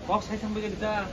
Box hay sampai kita.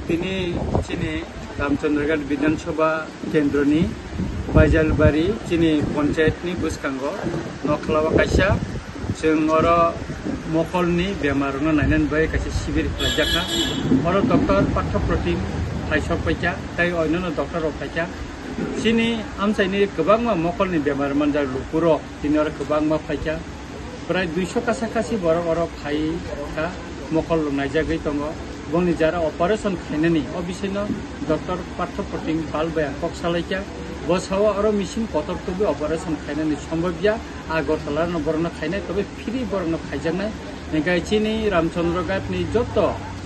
Tini Chini Ramchandra Vidansabha Kendroni Baijal bari Chini Panchayat ni bwskango Noklawa kaisa जों oro Mokol ni bemarno nainan bai kaisa sibir khwlaijakha oro Dr. Pattha protein Phai phaikha tai oinono Dr. phaikha Chini amsaini gobangma Mokol ni bemar manjar lupuro tini oro gobangma phaikha prai 200 kasakasi borok oro phaikha Mokol naijagui tongo bongni jara operation khainani obisino Dr. Pattha protein balbaya koksalaika বসাওয়া আরো machine কতক তবে operation খাইনানি সম্ভবয়া Agartala বরণ খাইনাই তবে free বরণ খাইজানাই নেগাই চিনি রামচন্দ্র ঘাটনি যত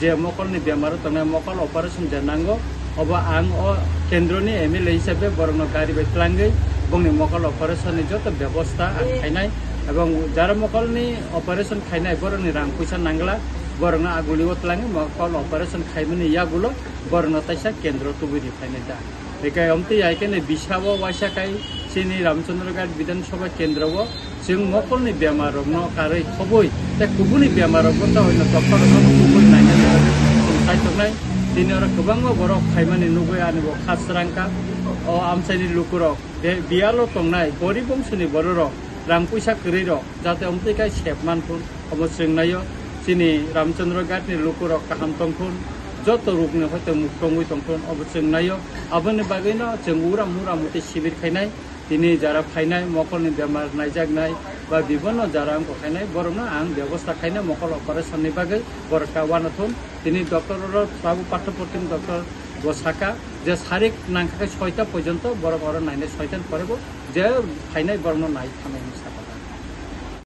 যে মকলনি বেমার তনে মকল অপারেশন জানাঙ্গো অবা আং ও কেন্দ্রনি MLA হিসাবে বরণ গাড়ি বেতলাঙ্গৈ বংনি মকল অপারেশননি যত ব্যবস্থা খাইনাই এবং যারা মকলনি অপারেশন খাইনাই বরণনি রাং পয়সা নাংলা বরণ আগুলিও তলাঙ্গে মকল অপারেশন খাইমানি ইয়াগুলো বরণ তাইসা কেন্দ্র তুবুরি খাইনাই দা Ekai omti yaikene bisawo wasakai sini Ramchandra Ghat Vidansabha Kendrawo जों Mokol ni bemarokno karai khoboi ta kubuni bemarokno ta hoino doktor kubuni nainani saitoknai tini ora gobangma borok khaimani nugoi anibo khasrangka o amsaini lukurok bialo tongnai gori bongsoni bororok rang puisa krirok jate omti kai sepmanpun obo singnayo sini Ramchandra Ghat ni lukurok kaham tongpun joto rukni hoyto muktongui tongpun obo singnayo aboni bagino जों ura mura muti sibir khainai tini jara phainai Mokol ni bemar naijaknai ba bibonno jara angko khainai borokno ang ব্যবস্থা khainai Mokol operation ni bagai borokka wanathun tini doctor ro babu Pattha protein doctor bosaka je sarik nangkha 6টা পর্যন্ত borok oro nainai 6টান porebo je phainai borokno nai thamai